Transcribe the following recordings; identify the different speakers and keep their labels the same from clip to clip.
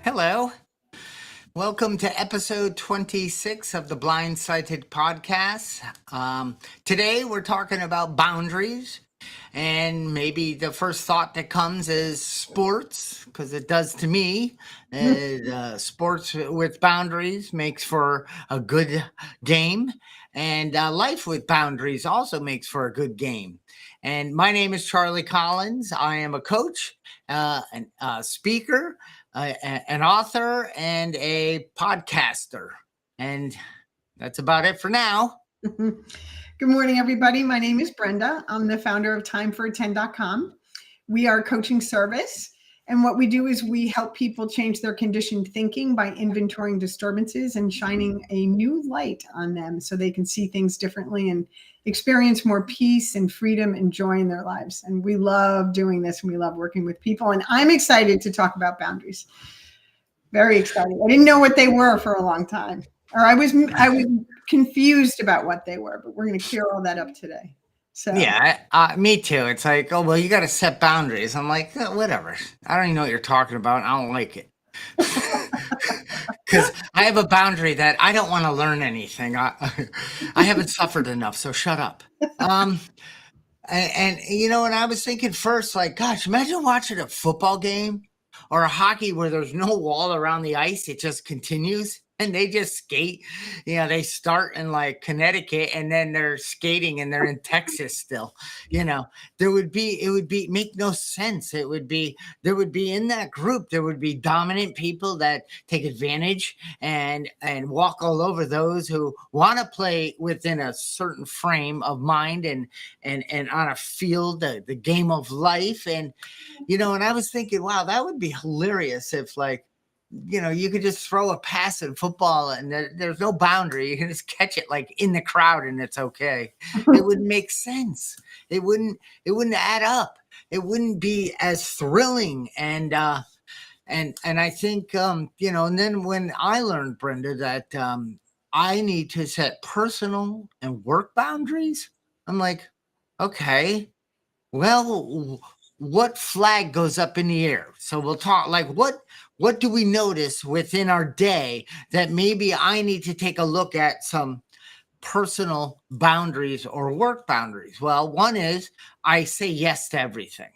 Speaker 1: Hello. Welcome to episode 26 of the Blind Sighted podcast. Today we're talking about boundaries, and maybe the first thought that comes is sports, because it does to me. Sports with boundaries makes for a good game, and life with boundaries also makes for a good game. And my name is Charlie Collins. I am a coach, a speaker, an author, and a podcaster. And that's about it for now.
Speaker 2: Good morning, everybody. My name is Brenda. I'm the founder of timefor10.com. We are a coaching service. And what we do is we help people change their conditioned thinking by inventorying disturbances and shining a new light on them so they can see things differently and experience more peace and freedom and joy in their lives. And we love doing this, and we love working with people. And I'm excited to talk about boundaries. Very excited. I didn't know what they were for a long time, or I was confused about what they were, but we're going to clear all that up today. So
Speaker 1: yeah, me too. It's like, oh, well, you got to set boundaries. I'm like, whatever. I don't even know what you're talking about. I don't like it. Because I have a boundary that I don't want to learn anything. I haven't suffered enough, so shut up. And you know, and I was thinking first, like, gosh, imagine watching a football game or a hockey where there's no wall around the ice. It just continues. And they just skate. You know, they start in like Connecticut and then they're skating and they're in Texas still. You know, it would make no sense. There would be in that group, there would be dominant people that take advantage and walk all over those who want to play within a certain frame of mind and on a field, the game of life. And, you know, and I was thinking, wow, that would be hilarious if, like, you know, you could just throw a pass in football and there's no boundary. You can just catch it like in the crowd and it's okay. It wouldn't make sense. It wouldn't add up. It wouldn't be as thrilling. And I think, you know, and then when I learned, Brenda, that I need to set personal and work boundaries, I'm like, okay, well, what flag goes up in the air? So we'll talk like what do we notice within our day that maybe I need to take a look at some personal boundaries or work boundaries? Well, one is I say yes to everything.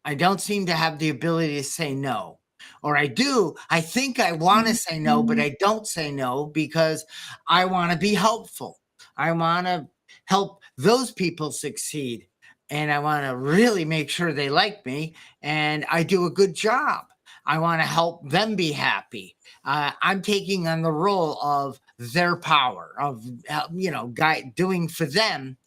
Speaker 1: I don't seem to have the ability to say no. Or I do. I think I want to say no, but I don't say no because I want to be helpful. I want to help those people succeed. And I want to really make sure they like me and I do a good job. I want to help them be happy. I'm taking on the role of their power, of, you know, doing for them.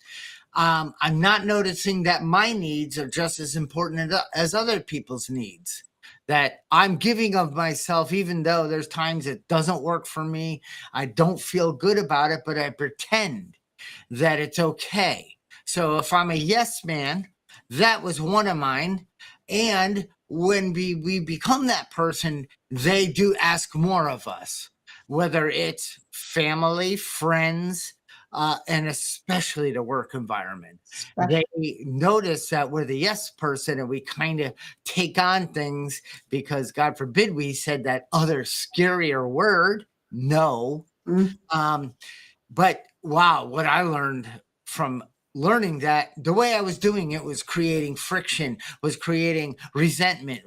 Speaker 1: I'm not noticing that my needs are just as important as other people's needs. That I'm giving of myself, even though there's times it doesn't work for me. I don't feel good about it, but I pretend that it's okay. So if I'm a yes man, that was one of mine. And when we become that person, they do ask more of us, whether it's family, friends, and especially the work environment. They notice that we're the yes person and we kind of take on things because, God forbid, we said that other scarier word, no. But wow, what I learned from learning that the way I was doing it was creating friction, was creating resentment,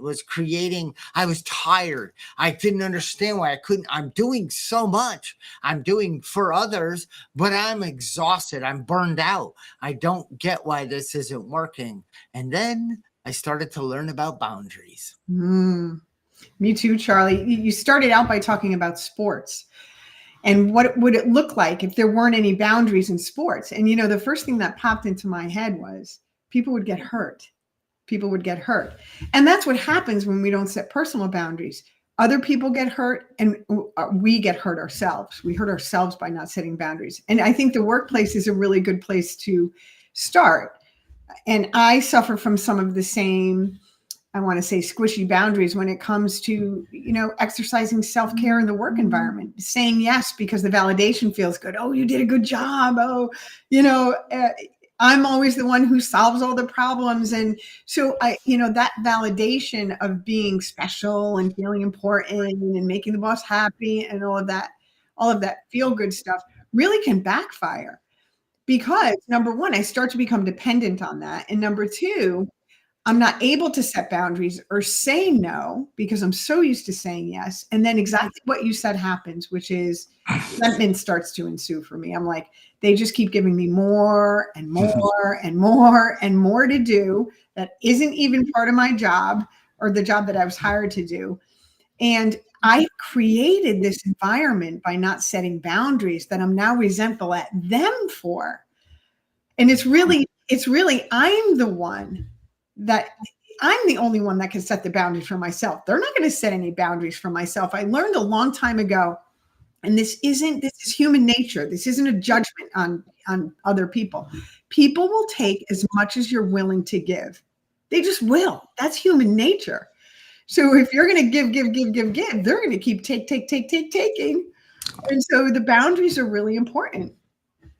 Speaker 1: I was tired. I didn't understand why I'm doing so much. I'm doing for others, but I'm exhausted. I'm burned out. I don't get why this isn't working. And then I started to learn about boundaries.
Speaker 2: Me too, Charlie. You started out by talking about sports. And what would it look like if there weren't any boundaries in sports? And, you know, the first thing that popped into my head was people would get hurt. People would get hurt. And that's what happens when we don't set personal boundaries. Other people get hurt and we get hurt ourselves. We hurt ourselves by not setting boundaries. And I think the workplace is a really good place to start. And I suffer from some of the same, I want to say, squishy boundaries when it comes to, you know, exercising self-care in the work environment, saying yes because the validation feels good. Oh, you did a good job. Oh, you know, I'm always the one who solves all the problems. And so that validation of being special and feeling important and making the boss happy and all of that feel good stuff really can backfire, because number one, I start to become dependent on that. And number two, I'm not able to set boundaries or say no because I'm so used to saying yes. And then exactly what you said happens, which is resentment starts to ensue for me. I'm like, they just keep giving me more and more and more and more to do that isn't even part of my job or the job that I was hired to do. And I created this environment by not setting boundaries that I'm now resentful at them for. And it's really, I'm the only one that can set the boundaries for myself. They're not going to set any boundaries for myself. I learned a long time ago, and this is human nature. This isn't a judgment on other people. People will take as much as you're willing to give. They just will. That's human nature. So if you're going to give, they're going to keep taking. And so the boundaries are really important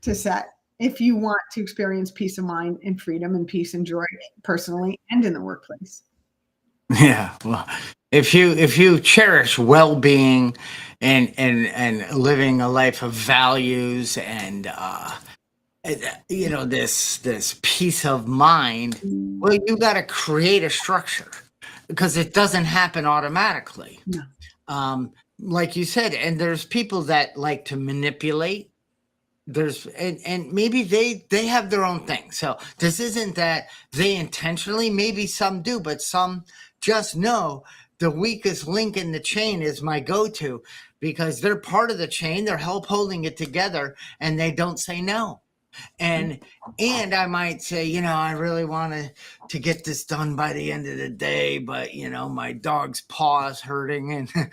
Speaker 2: to set if you want to experience peace of mind and freedom and peace and joy personally and in the workplace.
Speaker 1: Yeah. Well, if you cherish well-being and living a life of values and this peace of mind, well, you got to create a structure because it doesn't happen automatically.
Speaker 2: No.
Speaker 1: Like you said, and there's people that like to manipulate. And maybe they have their own thing. So this isn't that they intentionally, maybe some do, but some just know the weakest link in the chain is my go-to because they're part of the chain. They're help holding it together and they don't say no. And I might say, I really want to get this done by the end of the day, but my dog's paw is hurting, and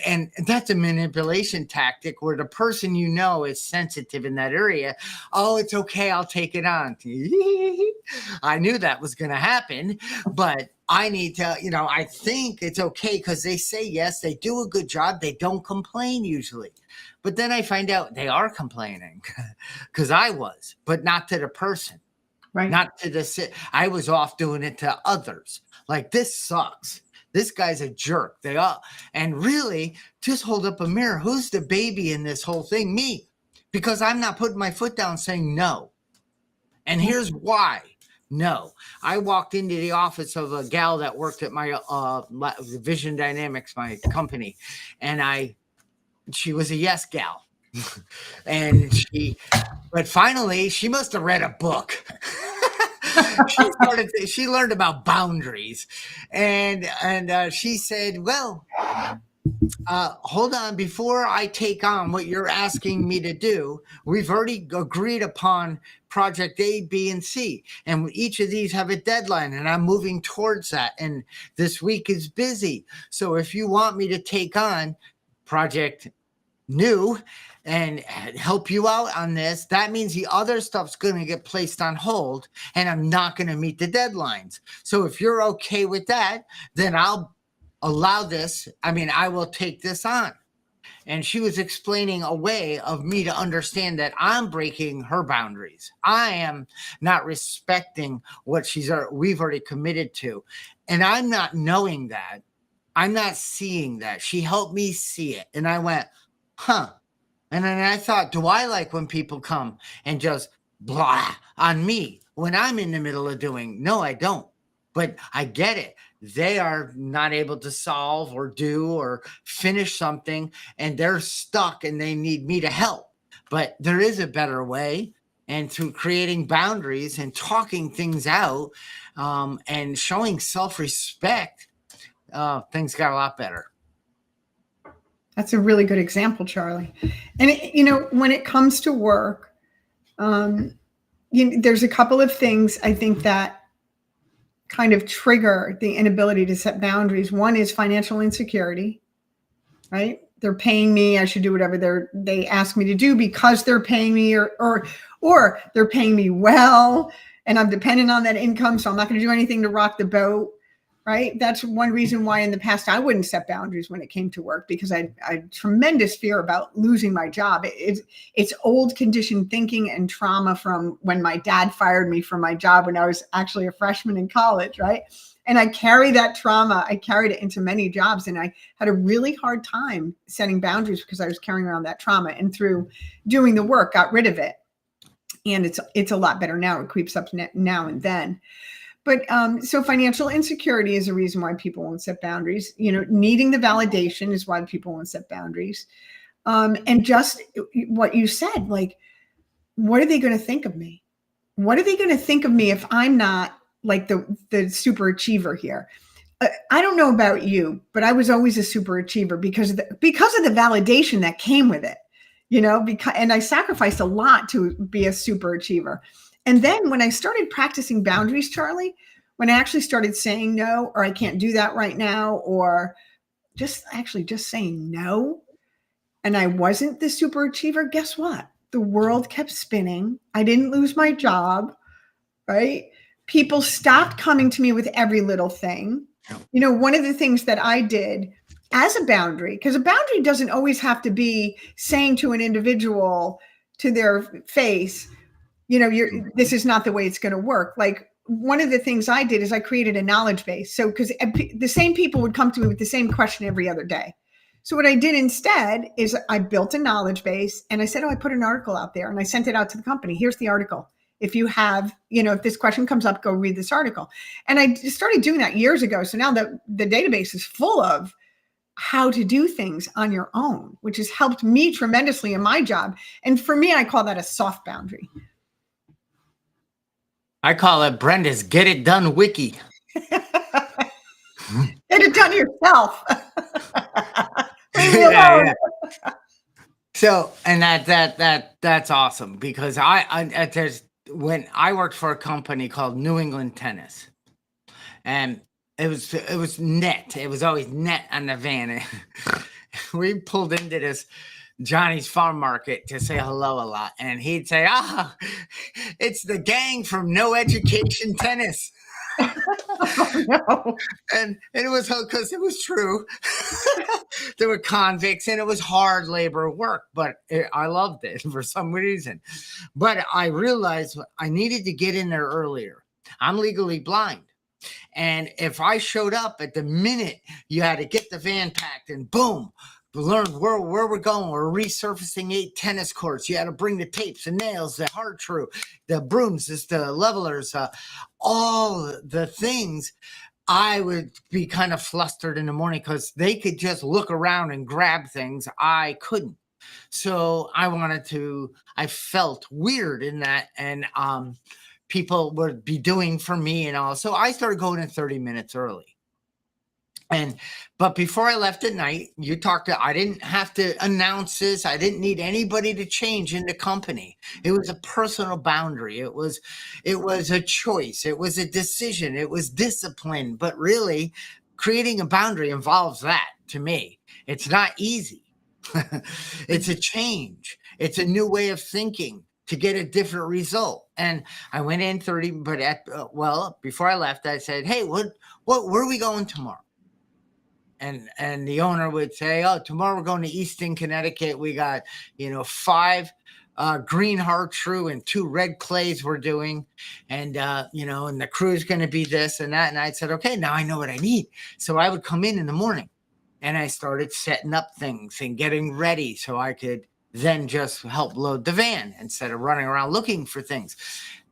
Speaker 1: and that's a manipulation tactic where the person is sensitive in that area. Oh, it's okay, I'll take it on. I knew that was going to happen, but I need to, I think it's okay because they say yes, they do a good job, they don't complain usually. But then I find out they are complaining because I was, but not to the person,
Speaker 2: right?
Speaker 1: Not to the, I was off doing it to others. Like, this sucks. This guy's a jerk. They all, and really just hold up a mirror. Who's the baby in this whole thing? Me, because I'm not putting my foot down saying no. And here's why. No, I walked into the office of a gal that worked at my Vision Dynamics, my company, and she was a yes gal. And but finally she must have read a book. She learned about boundaries, and she said, well, hold on, before I take on what you're asking me to do, we've already agreed upon project A, B, and C, and each of these have a deadline, and I'm moving towards that, and this week is busy. So if you want me to take on project new and help you out on this, that means the other stuff's going to get placed on hold, and I'm not going to meet the deadlines. So if you're okay with that, then I'll allow this. I will take this on. And she was explaining a way of me to understand that I'm breaking her boundaries. I am not respecting what we've already committed to. And I'm not knowing that. I'm not seeing that. She helped me see it. And I went, huh. And then I thought, do I like when people come and just blah on me when I'm in the middle of doing? No, I don't. But I get it. They are not able to solve or do or finish something, and they're stuck and they need me to help. But there is a better way. And through creating boundaries and talking things out and showing self-respect, things got a lot better.
Speaker 2: That's a really good example, Charlie. And, when it comes to work, there's a couple of things I think that kind of trigger the inability to set boundaries. One is financial insecurity, right? They're paying me, I should do whatever they ask me to do because they're paying me, or they're paying me well, and I'm dependent on that income, so I'm not going to do anything to rock the boat. right? That's one reason why in the past I wouldn't set boundaries when it came to work, because I had tremendous fear about losing my job. It's old conditioned thinking and trauma from when my dad fired me from my job when I was actually a freshman in college, right? And I carry that trauma. I carried it into many jobs, and I had a really hard time setting boundaries because I was carrying around that trauma. And through doing the work, got rid of it. And it's a lot better now. It creeps up now and then. But so financial insecurity is a reason why people won't set boundaries. Needing the validation is why people won't set boundaries. And just what you said, like, what are they going to think of me? What are they going to think of me if I'm not like the super achiever here? I don't know about you, but I was always a super achiever because of the validation that came with it, and I sacrificed a lot to be a super achiever. And then when I started practicing boundaries, Charlie, when I actually started saying no, or I can't do that right now, or just saying no, and I wasn't the super achiever, guess what? The world kept spinning. I didn't lose my job, right? People stopped coming to me with every little thing. One of the things that I did as a boundary, because a boundary doesn't always have to be saying to an individual to their face, this is not the way it's going to work. Like, one of the things I did is I created a knowledge base. So, because the same people would come to me with the same question every other day. So what I did instead is I built a knowledge base, and I said, I put an article out there, and I sent it out to the company. Here's the article. If you have, if this question comes up, go read this article. And I started doing that years ago. So now the database is full of how to do things on your own, which has helped me tremendously in my job. And for me, I call that a soft boundary.
Speaker 1: I call it Brendas Get It Done Wiki.
Speaker 2: Get it done yourself.
Speaker 1: Yeah. So, and that's awesome, because when I worked for a company called New England Tennis, and it was net. It was always net on the van. We pulled into this Johnny's Farm Market to say hello a lot, and he'd say, it's the gang from No Education Tennis.
Speaker 2: Oh, no.
Speaker 1: And it was because it was true. There were convicts, and it was hard labor work, but I loved it for some reason. But I realized I needed to get in there earlier. I'm legally blind. And if I showed up at the minute, you had to get the van packed, and boom, learn where we're going. We're resurfacing 8 tennis courts. You had to bring the tapes, the nails, the hard true, the brooms, the levelers, all the things. I would be kind of flustered in the morning because they could just look around and grab things. I couldn't. So I felt weird in that, and people would be doing for me and all. So I started going in 30 minutes early. But before I left at night, I didn't have to announce this. I didn't need anybody to change in the company. It was a personal boundary. It was a choice. It was a decision. It was discipline. But really, creating a boundary involves that to me. It's not easy. It's a change. It's a new way of thinking to get a different result. And I went in 30, but before I left, I said, hey, where are we going tomorrow? And the owner would say, tomorrow we're going to Easton, Connecticut. We got, 5 green hard true and 2 red clays we're doing. And, and the crew is going to be this and that. And I said, okay, now I know what I need. So I would come in the morning, and I started setting up things and getting ready so I could then just help load the van instead of running around looking for things.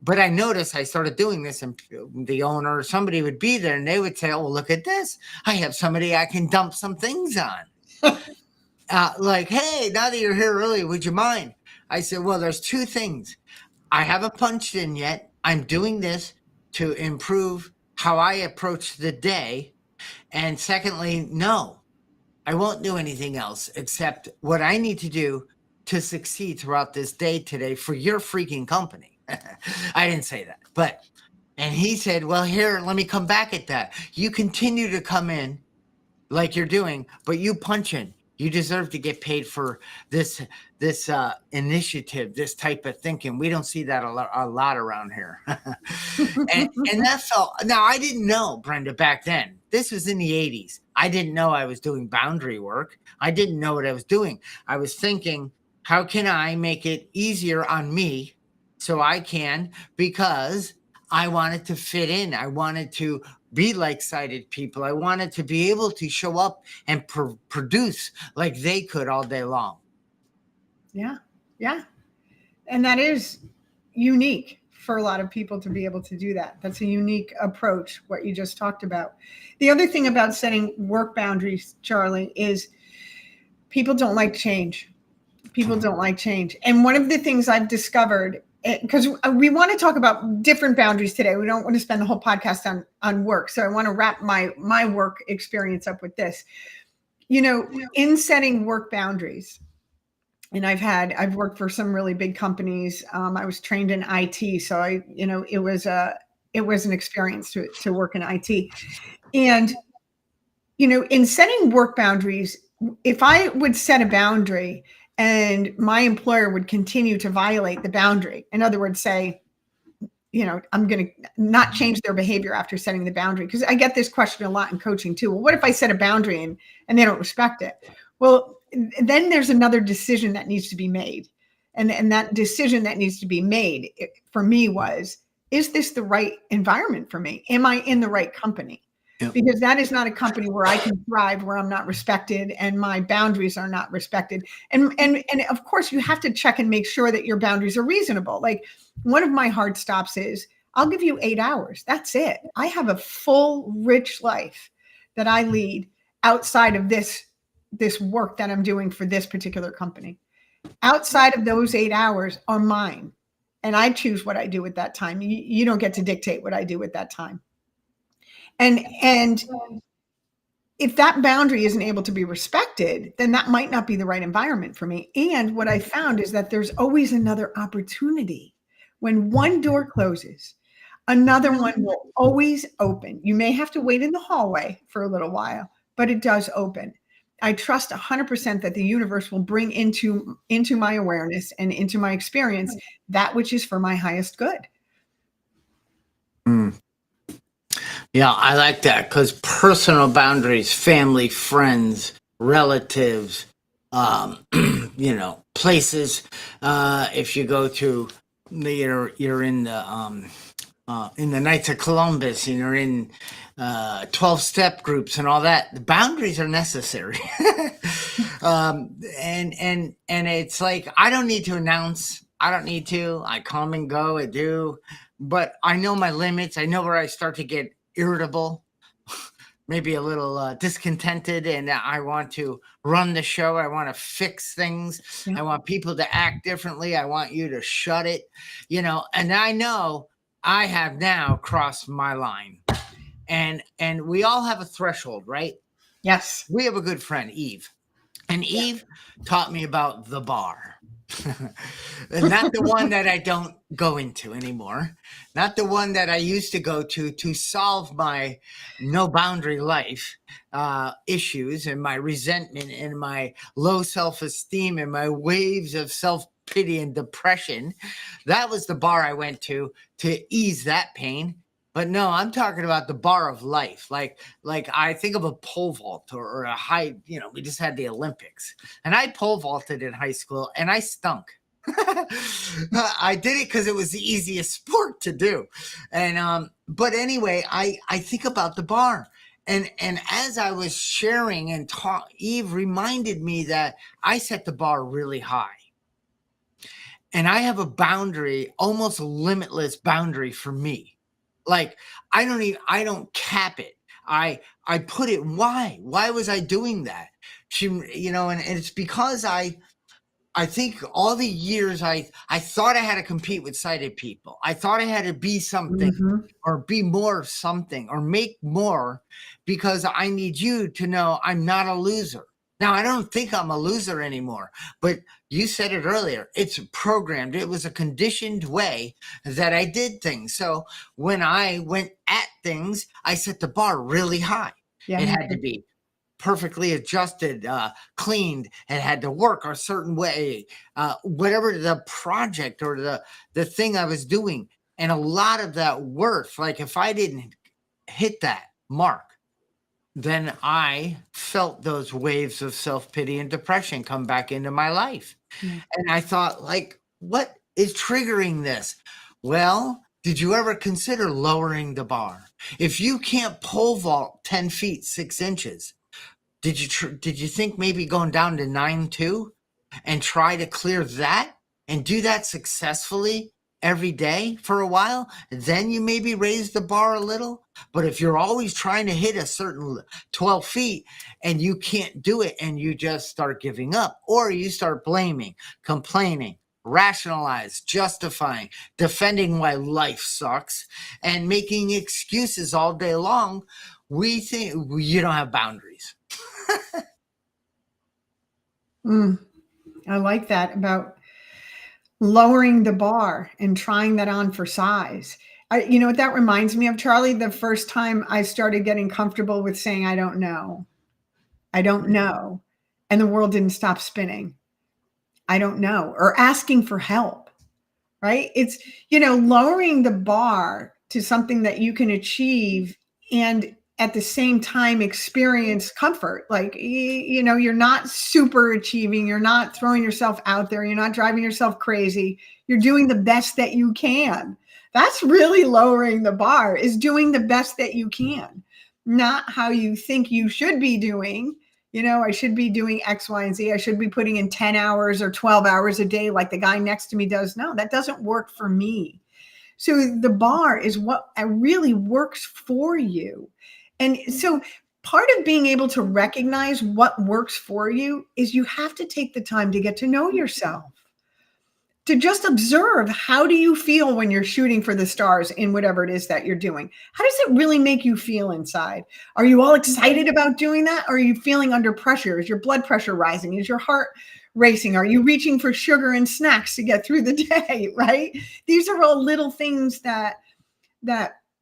Speaker 1: But I noticed I started doing this, and the owner or somebody would be there, and they would say, oh, look at this. I have somebody I can dump some things on. Like, hey, now that you're here early, would you mind? I said, well, there's 2 things. I haven't punched in yet. I'm doing this to improve how I approach the day. And secondly, no, I won't do anything else except what I need to do to succeed throughout this day today for your freaking company. I didn't say that, and he said, well, here, let me come back at that. You continue to come in like you're doing, but you punch in. You deserve to get paid for this initiative, this type of thinking. We don't see that a lot around here. And that felt, now I didn't know, Brenda, back then. This was in the 80s. I didn't know I was doing boundary work. I didn't know what I was doing. I was thinking, how can I make it easier on me so I can, because I wanted to fit in. I wanted to be like sighted people. I wanted to be able to show up and produce like they could all day long.
Speaker 2: Yeah. Yeah. And that is unique for a lot of people to be able to do that. That's a unique approach, what you just talked about. The other thing about setting work boundaries, Charlie, is people don't like change. People don't like change. And one of the things I've discovered, because we want to talk about different boundaries today. We don't want to spend the whole podcast on work. So I want to wrap my work experience up with this. In setting work boundaries, and I've worked for some really big companies. I was trained in IT. So it was an experience to work in IT. And, in setting work boundaries, if I would set a boundary and my employer would continue to violate the boundary, in other words, say, I'm going to not change their behavior after setting the boundary. Because I get this question a lot in coaching too. Well, what if I set a boundary and they don't respect it? Well, then there's another decision that needs to be made. And that decision that needs to be made for me was, is this the right environment for me? Am I in the right company? Yep. Because that is not a company where I can thrive, where I'm not respected and my boundaries are not respected. And of course, you have to check and make sure that your boundaries are reasonable. Like, one of my hard stops is, I'll give you 8 hours. That's it. I have a full, rich life that I lead outside of this work that I'm doing for this particular company. Outside of those 8 hours are mine. And I choose what I do at that time. You don't get to dictate what I do at that time. And if that boundary isn't able to be respected, then that might not be the right environment for me. And what I found is that there's always another opportunity. When one door closes, another one will always open. You may have to wait in the hallway for a little while, but it does open. I trust 100% that the universe will bring into my awareness and into my experience that which is for my highest good.
Speaker 1: Yeah, I like that, because personal boundaries, family, friends, relatives, places. If you go to, you're in the Knights of Columbus, and you're in 12-step groups and all that. The boundaries are necessary. And it's like, I don't need to announce. I don't need to. I come and go. I do. But I know my limits. I know where I start to get irritable, maybe a little discontented, and I want to run the show. I want to fix things. Yeah. I want people to act differently. I want you to shut it, and I know I have now crossed my line, and we all have a threshold, right?
Speaker 2: Yes.
Speaker 1: We have a good friend, Eve, and Eve taught me about the bar. And not the one that I don't go into anymore, not the one that I used to go to solve my no boundary life issues and my resentment and my low self-esteem and my waves of self-pity and depression. That was the bar I went to ease that pain. But no, I'm talking about the bar of life. Like I think of a pole vault or a high, we just had the Olympics, and I pole vaulted in high school and I stunk. I did it because it was the easiest sport to do. And, but anyway, I think about the bar, and as I was sharing and Eve reminded me that I set the bar really high, and I have a boundary, almost limitless boundary for me. Like, I don't cap it. I put it. Why was I doing that? And it's because I think all the years I thought I had to compete with sighted people. I thought I had to be something, or be more of something, or make more, because I need you to know I'm not a loser. Now, I don't think I'm a loser anymore, but you said it earlier. It's programmed. It was a conditioned way that I did things. So when I went at things, I set the bar really high. Yeah. It had to be perfectly adjusted, cleaned, and had to work a certain way, whatever the project or the thing I was doing. And a lot of that worth, like if I didn't hit that mark, then I felt those waves of self-pity and depression come back into my life.
Speaker 2: Yeah.
Speaker 1: And I thought, like, what is triggering this? Well, did you ever consider lowering the bar? If you can't pole vault 10 feet 6 inches, did you think maybe going down to 9.2 and try to clear that and do that successfully every day for a while? Then you maybe raise the bar a little. But if you're always trying to hit a certain 12 feet and you can't do it and you just start giving up, or you start blaming, complaining, rationalize, justifying, defending why life sucks, and making excuses all day long, we think you don't have boundaries.
Speaker 2: I like that about lowering the bar and trying that on for size. You know what that reminds me of, Charlie? The first time I started getting comfortable with saying, I don't know. I don't know. And the world didn't stop spinning. I don't know. Or asking for help, right? It's, lowering the bar to something that you can achieve and at the same time experience comfort. Like, you're not super achieving. You're not throwing yourself out there. You're not driving yourself crazy. You're doing the best that you can. That's really lowering the bar, is doing the best that you can, not how you think you should be doing. I should be doing X, Y, and Z. I should be putting in 10 hours or 12 hours a day like the guy next to me does. No, that doesn't work for me. So the bar is what really works for you. And so part of being able to recognize what works for you is you have to take the time to get to know yourself, to just observe, how do you feel when you're shooting for the stars in whatever it is that you're doing? How does it really make you feel inside? Are you all excited about doing that? Or are you feeling under pressure? Is your blood pressure rising? Is your heart racing? Are you reaching for sugar and snacks to get through the day, right? These are all little things that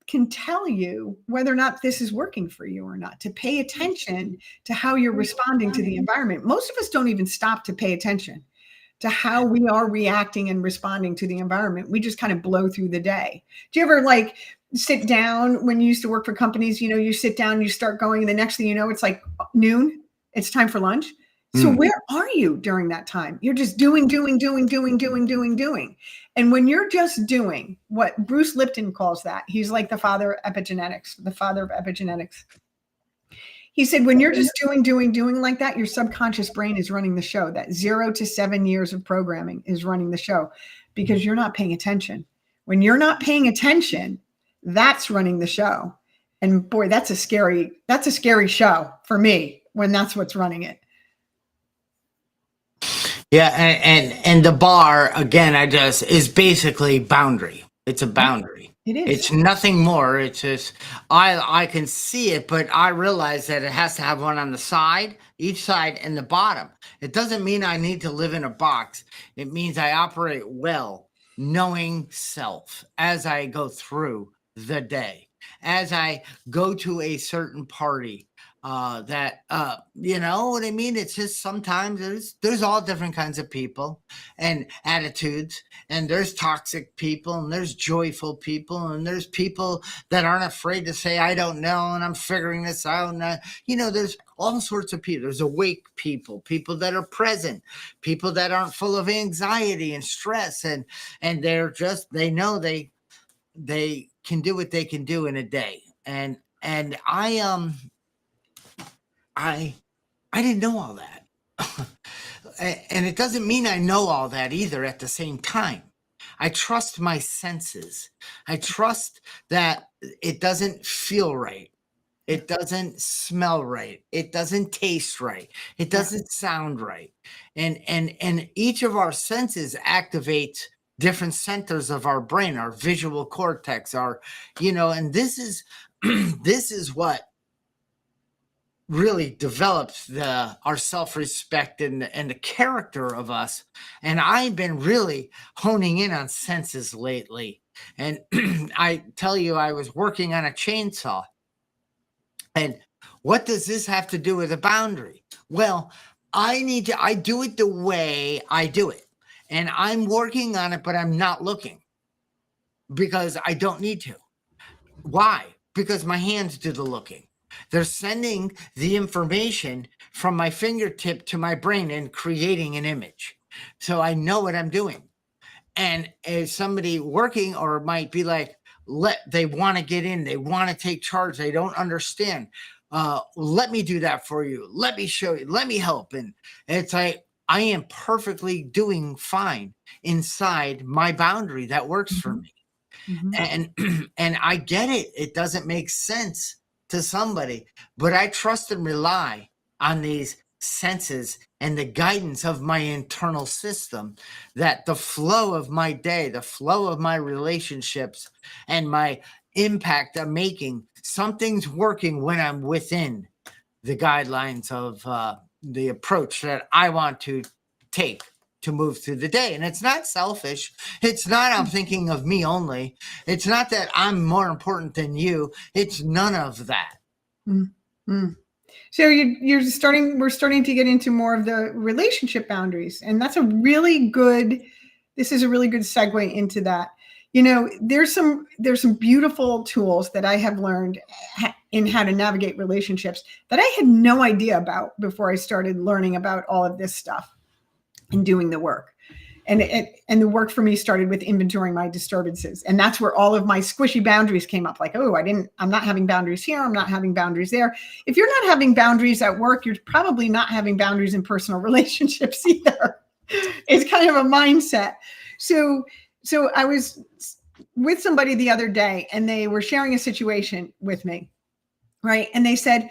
Speaker 2: can tell you whether or not this is working for you or not, to pay attention to how you're responding to the environment. Most of us don't even stop to pay attention to how we are reacting and responding to the environment. We just kind of blow through the day. Do you ever sit down when you used to work for companies, you sit down, you start going, and the next thing you know, it's like noon, it's time for lunch. So where are you during that time? You're just doing. And when you're just doing what Bruce Lipton calls that, he's like the father of epigenetics. He said, when you're just doing like that, your subconscious brain is running the show. That 0 to 7 years of programming is running the show because you're not paying attention. When you're not paying attention, that's running the show. And boy, that's a scary show for me when that's what's running it.
Speaker 1: Yeah, and the bar, again, is basically boundary. It's a boundary.
Speaker 2: It is.
Speaker 1: It's nothing more. It's just I can see it, but I realize that it has to have one on the side, each side, and the bottom. It doesn't mean I need to live in a box. It means I operate well, knowing self as I go through the day, as I go to a certain party. You know what I mean? It's just sometimes there's all different kinds of people and attitudes, and there's toxic people, and there's joyful people, and there's people that aren't afraid to say, I don't know, and I'm figuring this out. And there's all sorts of people. There's awake people that are present, people that aren't full of anxiety and stress, and they know they can do what they can do in a day. And I didn't know all that. And it doesn't mean I know all that either at the same time. I trust my senses. I trust that it doesn't feel right. It doesn't smell right. It doesn't taste right. It doesn't sound right. And each of our senses activates different centers of our brain, our visual cortex, and this is what really develops our self-respect and the character of us. And I've been really honing in on senses lately. And I tell you, I was working on a chainsaw, and What does this have to do with a boundary? Well, I do it the way I do it. And I'm working on it, but I'm not looking because I don't need to. Why? Because my hands do the looking. They're sending the information from my fingertip to my brain and creating an image. So I know what I'm doing. And as somebody working or might be like, they want to get in, they want to take charge, they don't understand. Let me do that for you. Let me show you, let me help. And it's like, I am perfectly doing fine inside my boundary that works for me. And and I get it. It doesn't make sense to somebody, but I trust and rely on these senses and the guidance of my internal system, that the flow of my day, the flow of my relationships, and my impact I'm making, something's working when I'm within the guidelines of the approach that I want to take to move through the day. And it's not selfish. It's not I'm thinking of me only. It's not that I'm more important than you. It's none of that.
Speaker 2: Mm-hmm. So we're starting to get into more of the relationship boundaries. And that's this is a really good segue into that. You know, there's some beautiful tools that I have learned in how to navigate relationships that I had no idea about before I started learning about all of this stuff and doing the work. And the work for me started with inventorying my disturbances. And that's where all of my squishy boundaries came up. Like, oh, I'm not having boundaries here. I'm not having boundaries there. If you're not having boundaries at work, you're probably not having boundaries in personal relationships either. It's kind of a mindset. So I was with somebody the other day and they were sharing a situation with me, right? And they said,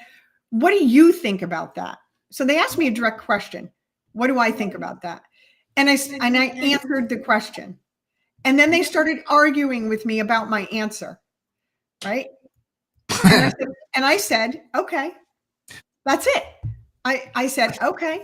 Speaker 2: what do you think about that? So they asked me a direct question. What do I think about that? And I answered the question. And then they started arguing with me about my answer, right? And I said, okay, that's it. I said, okay.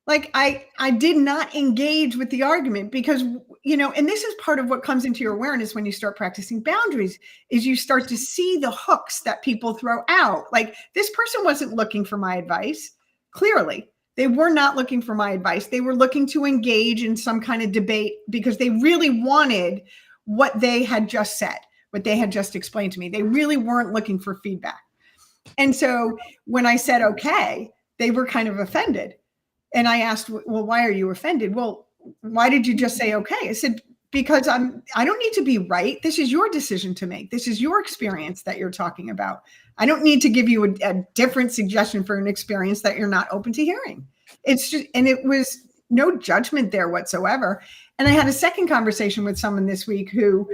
Speaker 2: Like I did not engage with the argument because, you know, and this is part of what comes into your awareness when you start practicing boundaries, is you start to see the hooks that people throw out. Like, this person wasn't looking for my advice. Clearly, they were not looking for my advice. They were looking to engage in some kind of debate because they really wanted what they had just said, what they had just explained to me. They really weren't looking for feedback. And so when I said, okay, they were kind of offended. And I asked, well, why are you offended? Well, why did you just say, okay? I said, because I don't need to be right. This is your decision to make. This is your experience that you're talking about. I don't need to give you a different suggestion for an experience that you're not open to hearing. It's just, and it was no judgment there whatsoever. And I had a second conversation with someone this week who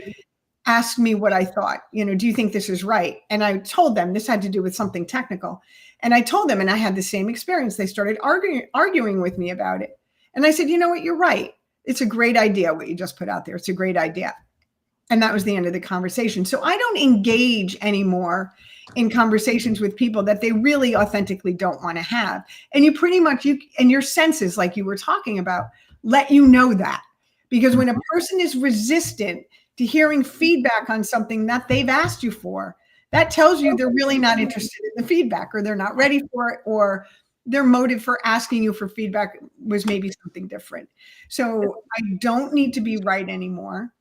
Speaker 2: asked me what I thought, you know, do you think this is right? And I told them this had to do with something technical. And I told them, and I had the same experience. They started arguing with me about it. And I said, you know what, you're right. It's a great idea what you just put out there. It's a great idea. And that was the end of the conversation. So I don't engage anymore in conversations with people that they really authentically don't want to have. And you pretty much, and your senses, like you were talking about, let you know that. Because when a person is resistant to hearing feedback on something that they've asked you for, that tells you they're really not interested in the feedback, or they're not ready for it, or their motive for asking you for feedback was maybe something different. So I don't need to be right anymore.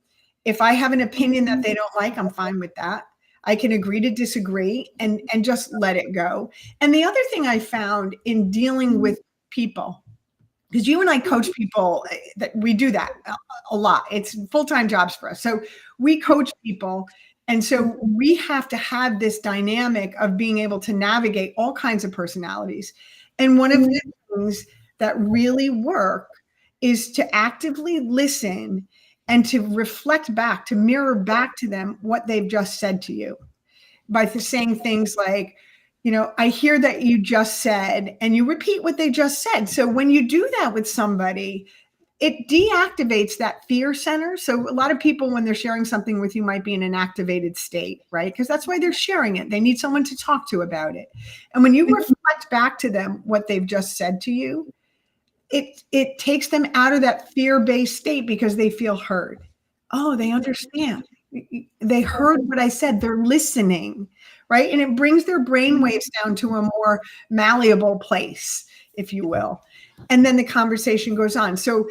Speaker 2: If I have an opinion that they don't like, I'm fine with that. I can agree to disagree and just let it go. And the other thing I found in dealing with people, because you and I coach people, that we do that a lot. It's full-time jobs for us. So we coach people. And so we have to have this dynamic of being able to navigate all kinds of personalities. And one of the things that really work is to actively listen and to reflect back, to mirror back to them what they've just said to you by saying things like, you know, I hear that you just said, and you repeat what they just said. So when you do that with somebody, it deactivates that fear center. So a lot of people, when they're sharing something with you, might be in an activated state, right? Because that's why they're sharing it. They need someone to talk to about it. And when you reflect back to them what they've just said to you, it takes them out of that fear-based state because they feel heard. Oh, they understand. They heard what I said. They're listening, right? And it brings their brain waves down to a more malleable place, if you will. And then the conversation goes on. So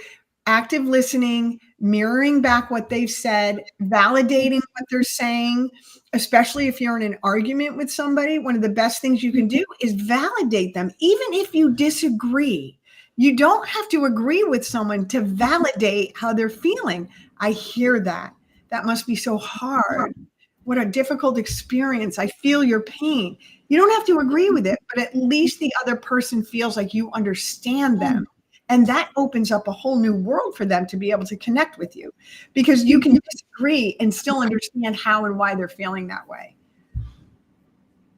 Speaker 2: active listening, mirroring back what they've said, validating what they're saying, especially if you're in an argument with somebody, one of the best things you can do is validate them, even if you disagree. You don't have to agree with someone to validate how they're feeling. I hear that. That must be so hard. What a difficult experience. I feel your pain. You don't have to agree with it, but at least the other person feels like you understand them. And that opens up a whole new world for them to be able to connect with you, because you can disagree and still understand how and why they're feeling that way.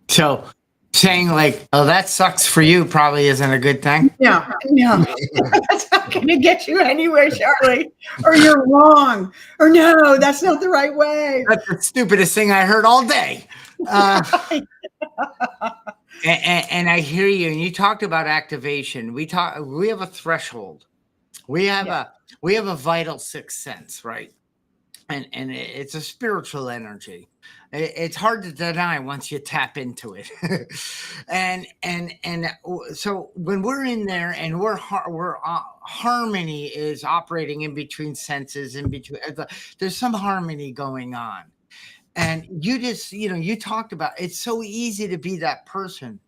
Speaker 1: So saying like, oh, that sucks for you probably isn't a good thing.
Speaker 2: No, that's not going to get you anywhere, Charlie. Or you're wrong. Or no, that's not the right way.
Speaker 1: That's the stupidest thing I heard all day. And I hear you. And you talked about activation. We have a threshold. We have a vital sixth sense, right? And it's a spiritual energy. It's hard to deny once you tap into it. and so when we're in there and harmony is operating in between senses, in between, there's some harmony going on. And you talked about, it's so easy to be that person,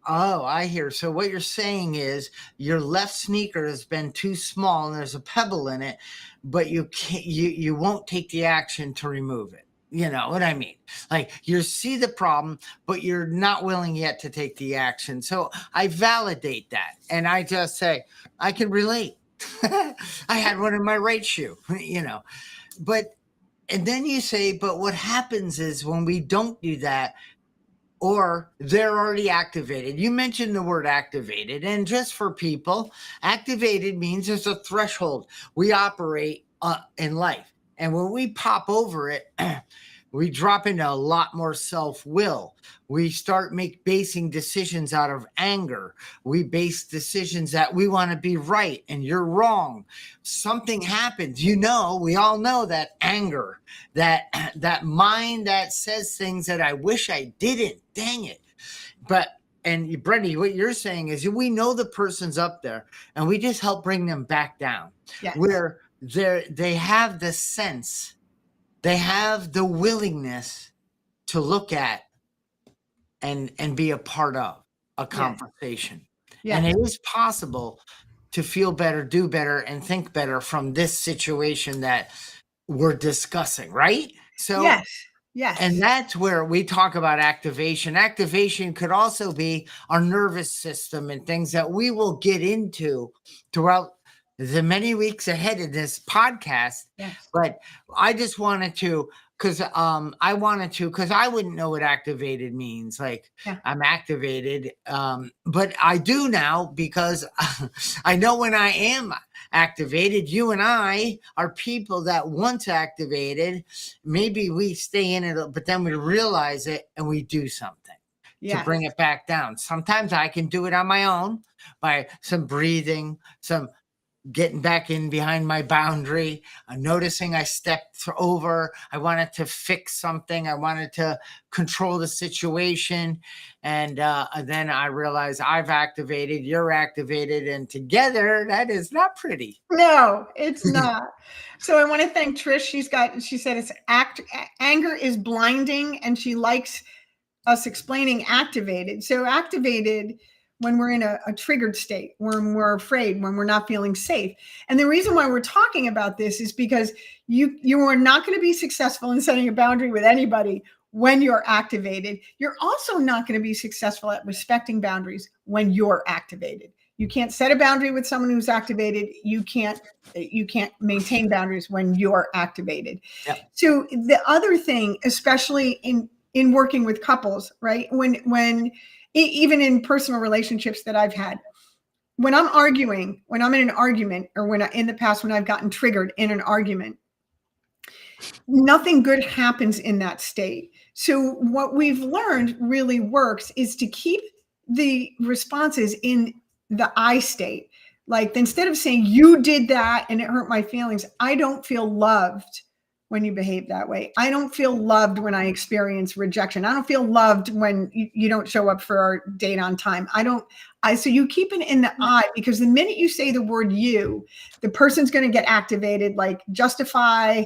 Speaker 1: oh, I hear. So what you're saying is your left sneaker has been too small and there's a pebble in it, but you won't take the action to remove it. You know what I mean? Like you see the problem, but you're not willing yet to take the action. So I validate that. And I just say, I can relate. I had one in my right shoe, and then you say, but what happens is when we don't do that, or they're already activated. You mentioned the word activated, and just for people, activated means there's a threshold we operate in life. And when we pop over it, we drop into a lot more self-will. We start basing decisions out of anger. We base decisions that we want to be right and you're wrong. Something happens. We all know that anger, that mind that says things that I wish I didn't. Dang it. And Brenda, what you're saying is we know the person's up there and we just help bring them back down.
Speaker 2: Yes.
Speaker 1: Where they have the sense, they have the willingness to look at and be a part of a conversation.
Speaker 2: Yes.
Speaker 1: And it is possible to feel better, do better, and think better from this situation that we're discussing, right? So
Speaker 2: yes.
Speaker 1: And that's where we talk about activation. Activation could also be our nervous system and things that we will get into throughout the many weeks ahead of this podcast.
Speaker 2: Yes.
Speaker 1: But I just wanted to, because I wouldn't know what activated means. Like I'm activated, but I do now because I know when I am activated. You and I are people that once activated, maybe we stay in it, but then we realize it and we do something to bring it back down. Sometimes I can do it on my own by some breathing, some getting back in behind my boundary, noticing I stepped over. I wanted to fix something. I wanted to control the situation. And then I realized I've activated, you're activated, and together that is not pretty.
Speaker 2: No, it's not. So I want to thank Trish. She said it's anger is blinding, and she likes us explaining activated. So activated when we're in a triggered state, when we're afraid, when we're not feeling safe. And the reason why we're talking about this is because you are not going to be successful in setting a boundary with anybody when you're activated. You're also not going to be successful at respecting boundaries when you're activated. You can't set a boundary with someone who's activated. You can't maintain boundaries when you're activated. Yep. So the other thing, especially in working with couples, right? When even in personal relationships that I've had, when I'm in an argument, or in the past when I've gotten triggered in an argument, nothing good happens in that state. So what we've learned really works is to keep the responses in the I state. Like instead of saying you did that and it hurt my feelings, I don't feel loved when you behave that way. I don't feel loved when I experience rejection. I don't feel loved when you don't show up for our date on time. So you keep it in the I, because the minute you say the word you, the person's going to get activated, like justify,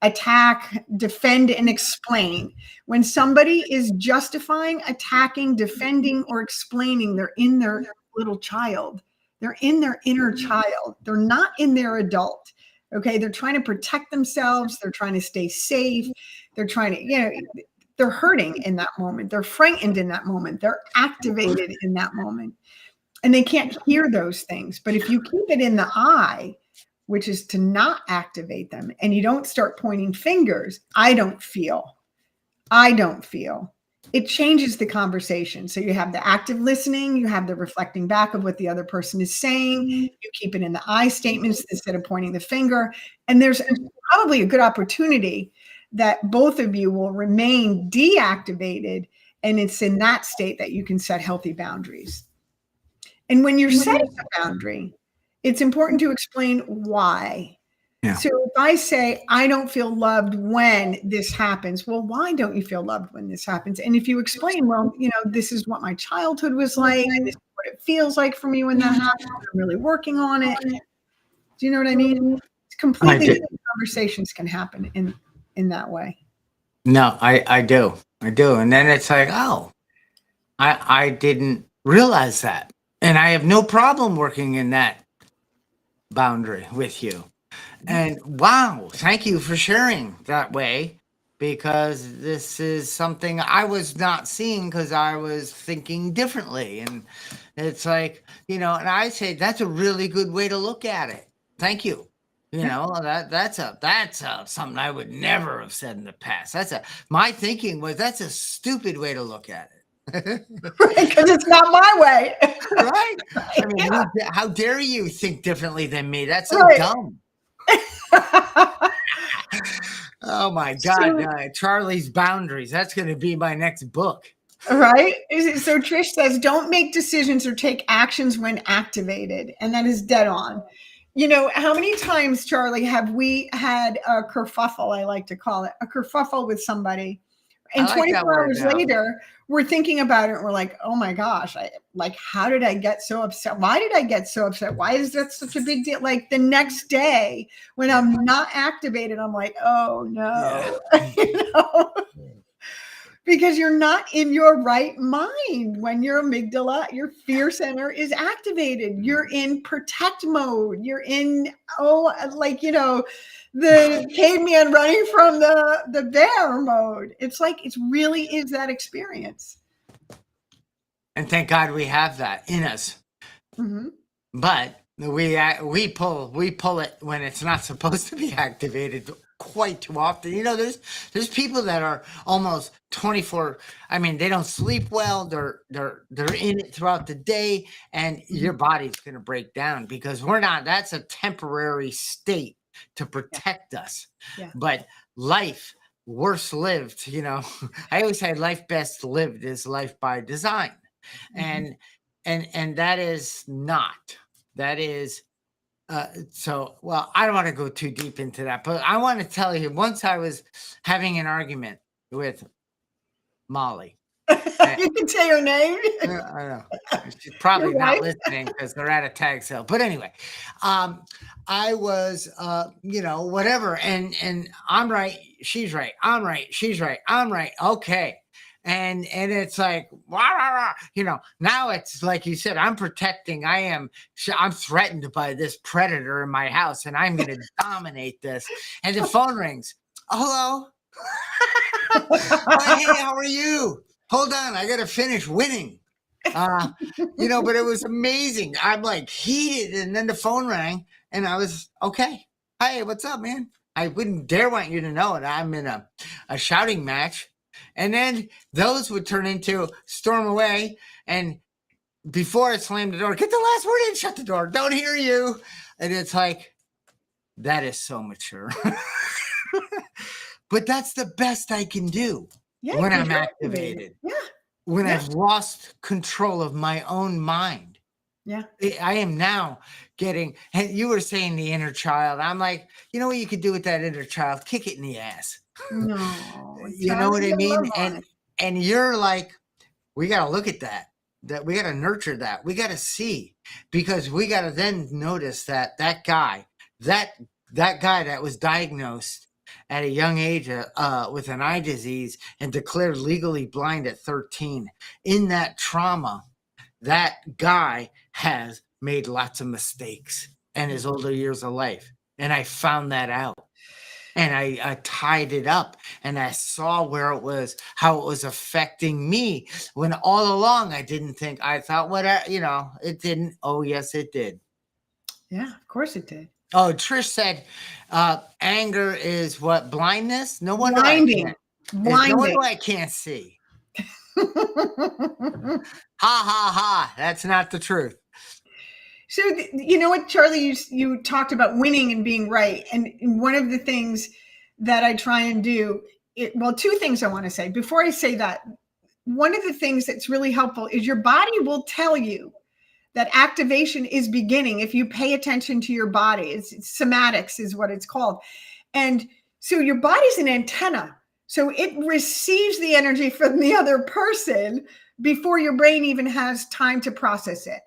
Speaker 2: attack, defend, and explain. When somebody is justifying, attacking, defending, or explaining, they're in their little child. They're in their inner child. They're not in their adult. Okay. They're trying to protect themselves. They're trying to stay safe. They're trying to, they're hurting in that moment. They're frightened in that moment. They're activated in that moment. And they can't hear those things. But if you keep it in the I, which is to not activate them, and you don't start pointing fingers, I don't feel, it changes the conversation. So you have the active listening, you have the reflecting back of what the other person is saying, you keep it in the I statements instead of pointing the finger. And there's probably a good opportunity that both of you will remain deactivated. And it's in that state that you can set healthy boundaries. And when you're setting a boundary, it's important to explain why. Yeah. So if I say, I don't feel loved when this happens, well, why don't you feel loved when this happens? And if you explain, well, this is what my childhood was like, and this is what it feels like for me when that happens, I'm really working on it. Do you know what I mean? It's completely different conversations can happen in that way.
Speaker 1: No, I do. And then it's like, oh, I didn't realize that. And I have no problem working in that boundary with you. And wow, thank you for sharing that way, because this is something I was not seeing because I was thinking differently. And it's like, and I say that's a really good way to look at it. Thank you. That's something I would never have said in the past. My thinking was that's a stupid way to look at it.
Speaker 2: Because it's not my way.
Speaker 1: Right? I mean, how dare you think differently than me? That's so dumb. Oh my God, Charlie's Boundaries. That's going to be my next book.
Speaker 2: Right? So Trish says, don't make decisions or take actions when activated. And that is dead on. How many times, Charlie, have we had a kerfuffle, I like to call it, a kerfuffle with somebody? And 24 hours later, we're thinking about it and we're like, oh my gosh, how did I get so upset? Why did I get so upset? Why is that such a big deal? Like the next day when I'm not activated, I'm like, oh no, because you're not in your right mind when your amygdala, your fear center is activated. You're in protect mode. You're in, the caveman running from the bear mode. It's like, it really is that experience.
Speaker 1: And thank God we have that in us. Mm-hmm. But we pull it when it's not supposed to be activated quite too often. There's people that are almost 24. I mean, they don't sleep well. They're in it throughout the day, and your body's going to break down because that's a temporary state to protect us. Yeah. But life worse lived, I always say life best lived is life by design. Mm-hmm. And that is not. That is well, I don't want to go too deep into that, but I want to tell you, once I was having an argument with Molly.
Speaker 2: You can say her name.
Speaker 1: I know. She's probably not listening because they're at a tag sale. But anyway, I was, whatever. And I'm right. She's right. I'm right. She's right. I'm right. Okay. And it's like, rah, now it's like you said, I'm protecting. I'm threatened by this predator in my house, and I'm going to dominate this. And the phone rings. Hello. Hey, how are you? Hold on, I got to finish winning. But it was amazing. I'm like heated, and then the phone rang, and I was okay. Hey, what's up, man? I wouldn't dare want you to know it. I'm in a shouting match. And then those would turn into storm away. And before I slammed the door, get the last word in, shut the door. Don't hear you. And it's like, that is so mature. But that's the best I can do when I'm activated. Yeah. When I've lost control of my own mind.
Speaker 2: Yeah.
Speaker 1: I am now getting, and you were saying the inner child. I'm like, you know what you could do with that inner child? Kick it in the ass.
Speaker 2: No,
Speaker 1: You know
Speaker 2: Charlie,
Speaker 1: what I
Speaker 2: you
Speaker 1: mean?
Speaker 2: love on it.
Speaker 1: And you're like, we got to look at that. That we got to nurture that. We got to see, because we got to then notice that guy, that guy that was diagnosed at a young age with an eye disease and declared legally blind at 13, in that trauma, that guy has made lots of mistakes in his older years of life. And I found that out. And I tied it up, and I saw where it was, how it was affecting me, when all along I didn't think. I thought, what, you know, it didn't. Oh, yes, it did.
Speaker 2: Yeah, of course it did.
Speaker 1: Oh, Trish said, anger is what? Blindness? No wonder
Speaker 2: Blinding.
Speaker 1: no wonder
Speaker 2: Blinding.
Speaker 1: I can't see. Ha ha ha. That's not the truth.
Speaker 2: So you know what, Charlie, you talked about winning and being right. And one of the things that I try and do, well, two things I want to say. Before I say that, one of the things that's really helpful is your body will tell you that activation is beginning if you pay attention to your body. It's somatics is what it's called. And so your body's an antenna. So it receives the energy from the other person before your brain even has time to process it.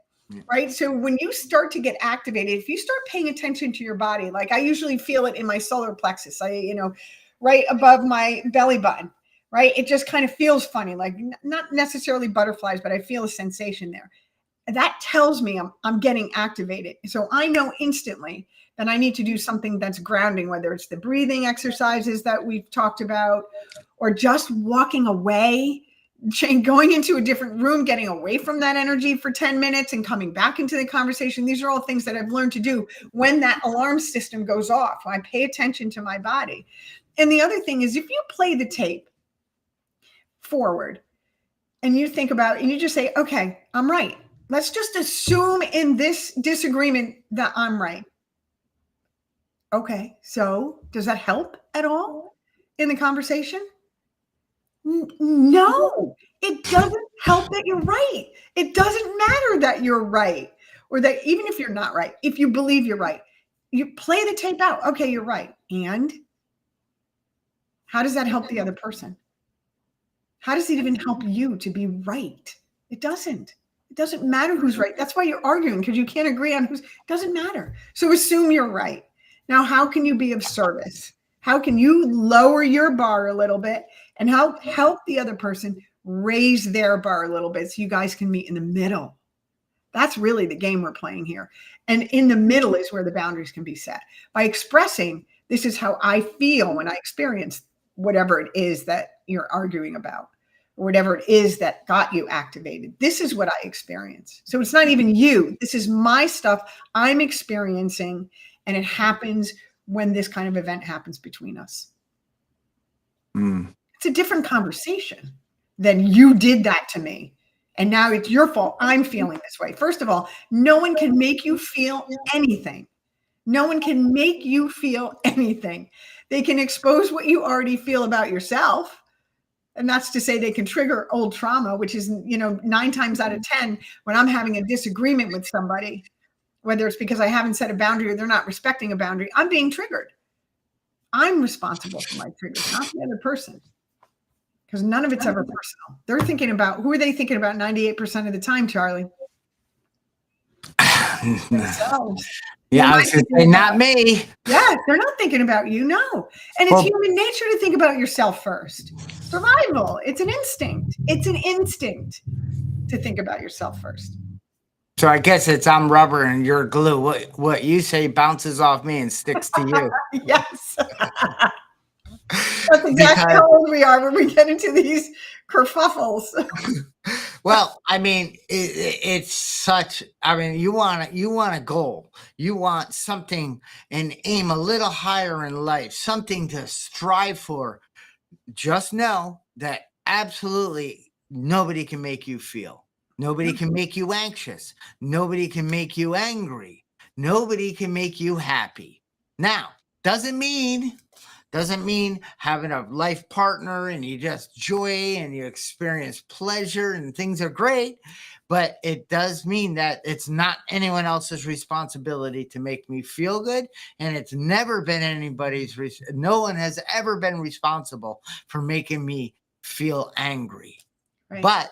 Speaker 2: Right. So when you start to get activated, if you start paying attention to your body, like I usually feel it in my solar plexus, right above my belly button, right? It just kind of feels funny, like not necessarily butterflies, but I feel a sensation there. That tells me I'm getting activated. So I know instantly that I need to do something that's grounding, whether it's the breathing exercises that we've talked about, or just walking away, going into a different room, getting away from that energy for 10 minutes and coming back into the conversation. These are all things that I've learned to do when that alarm system goes off. I pay attention to my body. And the other thing is, if you play the tape forward and you think about it and you just say, okay, I'm right. Let's just assume in this disagreement that I'm right. Okay, so does that help at all in the conversation? No, it doesn't help that you're right. It doesn't matter that you're right, or that even if you're not right, if you believe you're right, you play the tape out. Okay, you're right. And how does that help the other person? How does it even help you to be right? It doesn't. It doesn't matter who's right. That's why you're arguing, because you can't agree on who's. It doesn't matter. So assume you're right. Now, how can you be of service? How can you lower your bar a little bit and help the other person raise their bar a little bit so you guys can meet in the middle? That's really the game we're playing here. And in the middle is where the boundaries can be set. By expressing, this is how I feel when I experience whatever it is that you're arguing about, or whatever it is that got you activated. This is what I experience. So it's not even you. This is my stuff I'm experiencing, and it happens when this kind of event happens between us. It's a different conversation than you did that to me, and now it's your fault I'm feeling this way. First of all, no one can make you feel anything. No one can make you feel anything. They can expose what you already feel about yourself. And that's to say they can trigger old trauma, which is, 9 times out of 10, when I'm having a disagreement with somebody, whether it's because I haven't set a boundary or they're not respecting a boundary, I'm being triggered. I'm responsible for my triggers, not the other person. Because none of it's ever personal. They're thinking about, who are they thinking about 98% of the time, Charlie? Themselves.
Speaker 1: Yeah, I was going to say, not me.
Speaker 2: Yeah, they're not thinking about you, no. And it's human nature to think about yourself first. Survival, it's an instinct. It's an instinct to think about yourself first.
Speaker 1: So I guess it's I'm rubber and you're glue. What you say bounces off me and sticks to you.
Speaker 2: Yes. That's exactly how old we are when we get into these kerfuffles.
Speaker 1: Well, I mean, it's such. I mean, you want a goal. You want something and aim a little higher in life. Something to strive for. Just know that absolutely nobody can make you feel. Nobody can make you anxious. Nobody can make you angry. Nobody can make you happy. Now, doesn't mean Doesn't mean having a life partner and you just joy and you experience pleasure and things are great, but it does mean that it's not anyone else's responsibility to make me feel good. And it's never been anybody's, no one has ever been responsible for making me feel angry.
Speaker 2: Right.
Speaker 1: But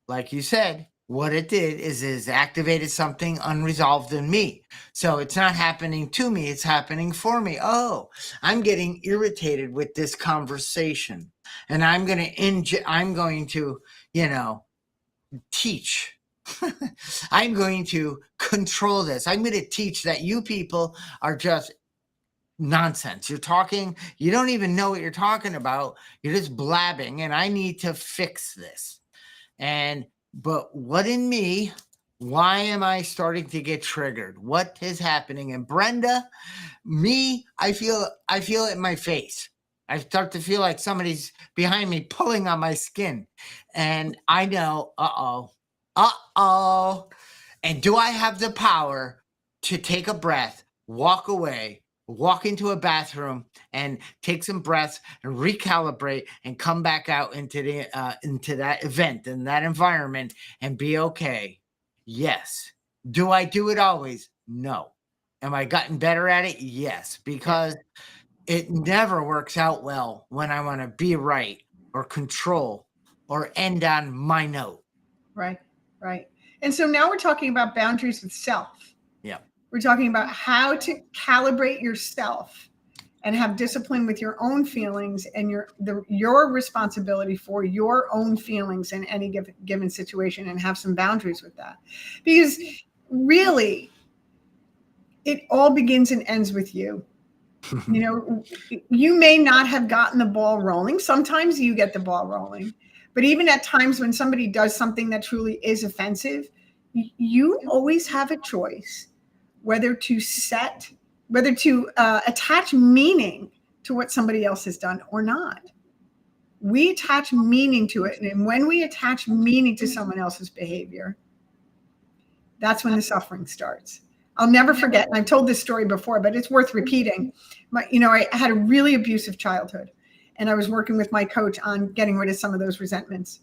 Speaker 1: like you said, what it did is activated something unresolved in me. So it's not happening to me, it's happening for me. Oh, I'm getting irritated with this conversation, and I'm going to, teach. I'm going to control this. I'm going to teach that you people are just nonsense. You're talking, you don't even know what you're talking about. You're just blabbing, and I need to fix this. But what in me, why am I starting to get triggered? What is happening? And Brenda, I feel it in my face. I start to feel like somebody's behind me pulling on my skin. And I know, and do I have the power to take a breath, walk away, walk into a bathroom and take some breaths and recalibrate and come back out into that event and that environment and be okay? Yes. Do I do it always? No. Am I gotten better at it? Yes, because it never works out well when I want to be right or control or end on my note.
Speaker 2: Right. And so now we're talking about boundaries with self.
Speaker 1: Yeah.
Speaker 2: We're talking about how to calibrate yourself and have discipline with your own feelings and your responsibility for your own feelings in any given situation, and have some boundaries with that. Because really, it all begins and ends with you. You may not have gotten the ball rolling. Sometimes you get the ball rolling. But even at times when somebody does something that truly is offensive, you always have a choice whether to attach meaning to what somebody else has done or not. We attach meaning to it. And when we attach meaning to someone else's behavior, that's when the suffering starts. I'll never forget, and I've told this story before, but it's worth repeating. I had a really abusive childhood, and I was working with my coach on getting rid of some of those resentments.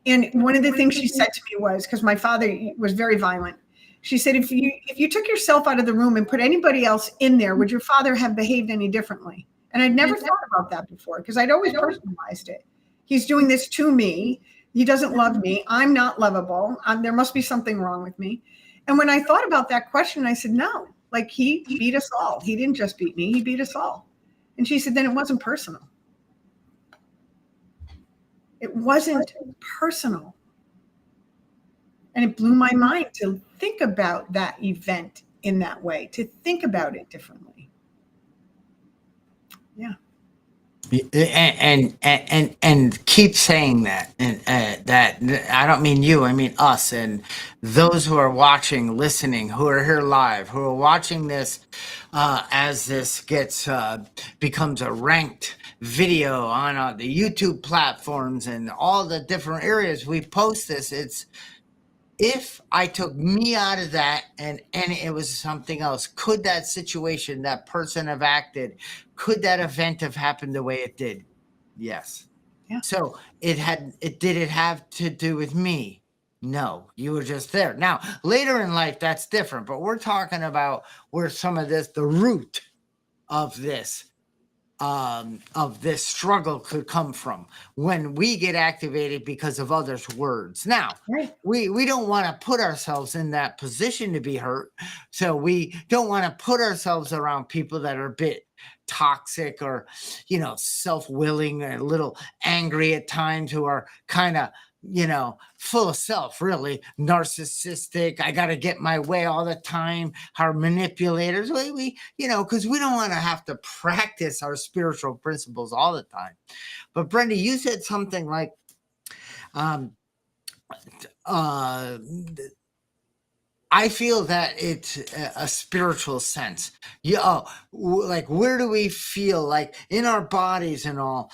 Speaker 2: And one of the things she said to me was, because my father was very violent, she said, if you took yourself out of the room and put anybody else in there, would your father have behaved any differently? And I'd never thought about that before, because I'd always personalized it. He's doing this to me. He doesn't love me. I'm not lovable. There must be something wrong with me. And when I thought about that question, I said, no, like he beat us all. He didn't just beat me. He beat us all. And she said, then it wasn't personal. It wasn't personal. And it blew my mind to think about that event in that way, to think about it differently. Yeah.
Speaker 1: And keep saying that, and that I don't mean you, I mean us and those who are watching, listening, who are here live, who are watching this as this becomes a ranked video on the YouTube platforms and all the different areas we post this. It's, if I took me out of that and it was something else, could that situation, that person have acted? Could that event have happened the way it did? Yes.
Speaker 2: Yeah.
Speaker 1: So did it have to do with me? No, you were just there. Now, later in life, that's different, but we're talking about where some of this, the root of this struggle could come from, when we get activated because of others' words. Now,
Speaker 2: right.
Speaker 1: we don't want to put ourselves in that position to be hurt. So we don't want to put ourselves around people that are a bit toxic or, self-willing, or a little angry at times, who are kind of, full of self, really narcissistic. I got to get my way all the time. Our manipulators, because we don't want to have to practice our spiritual principles all the time. But Brenda, you said something like, I feel that it's a spiritual sense. Like, where do we feel, like in our bodies and all?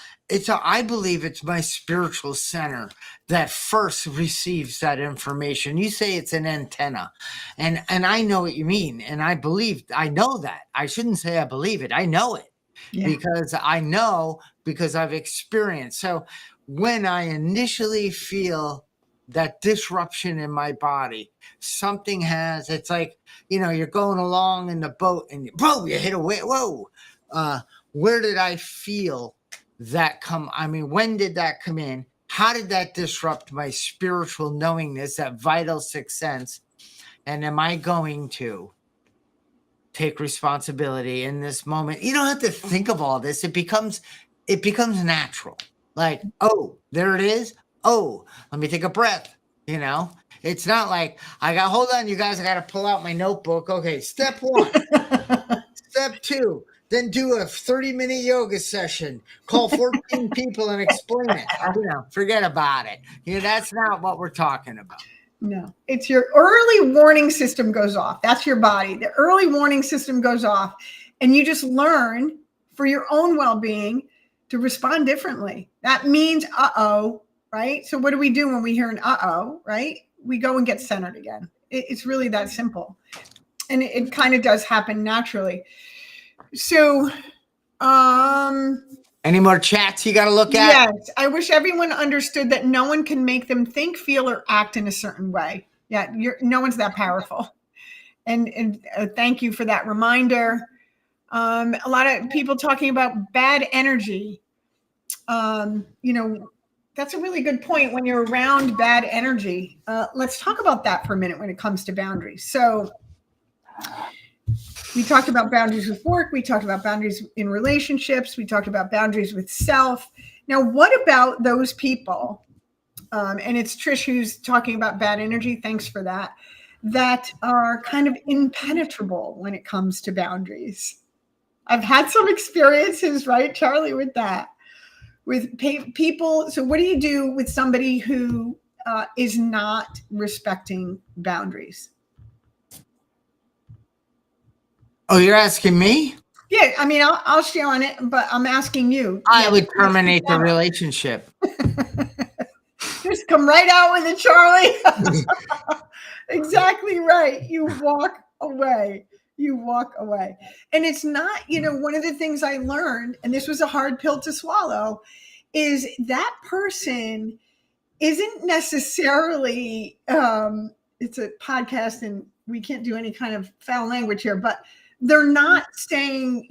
Speaker 1: I believe it's my spiritual center that first receives that information. You say it's an antenna, and I know what you mean, and I know that. I shouldn't say I believe it. I know it.
Speaker 2: Yeah.
Speaker 1: because I know, because I've experienced. So when I initially feel that disruption in my body, it's like, you're going along in the boat and bro, you hit a wave. Whoa. Where did I feel that come? I mean, when did that come in? How did that disrupt my spiritual knowingness, that vital sixth sense? And am I going to take responsibility in this moment? You don't have to think of all this. It becomes natural. Like, oh, there it is. Oh, let me take a breath. It's not like hold on, you guys, I got to pull out my notebook. Okay. Step 1, step 2, then do a 30-minute yoga session, call 14 people and explain it. Forget about it. That's not what we're talking about.
Speaker 2: No, it's your early warning system goes off. That's your body. The early warning system goes off, and you just learn for your own well-being to respond differently. That means, uh-oh, right? So what do we do when we hear an uh-oh, right? We go and get centered again. It's really that simple. And it kind of does happen naturally. So,
Speaker 1: any more chats you got to look at?
Speaker 2: yes, I wish everyone understood that no one can make them think, feel, or act in a certain way. Yeah, no one's that powerful. And thank you for that reminder. A lot of people talking about bad energy. That's a really good point when you're around bad energy. Let's talk about that for a minute when it comes to boundaries. So we talked about boundaries with work. We talked about boundaries in relationships. We talked about boundaries with self. Now, what about those people? And it's Trish who's talking about bad energy. Thanks for that. That are kind of impenetrable when it comes to boundaries. I've had some experiences, right, Charlie, with that. With people. So what do you do with somebody who is not respecting boundaries?
Speaker 1: Oh, you're asking me?
Speaker 2: Yeah, I mean, I'll share on it, but I'm asking you.
Speaker 1: I would terminate the relationship.
Speaker 2: Just come right out with it, Charlie. Exactly right. You walk away. And it's not, one of the things I learned, and this was a hard pill to swallow, is that person isn't necessarily, it's a podcast and we can't do any kind of foul language here, but they're not saying,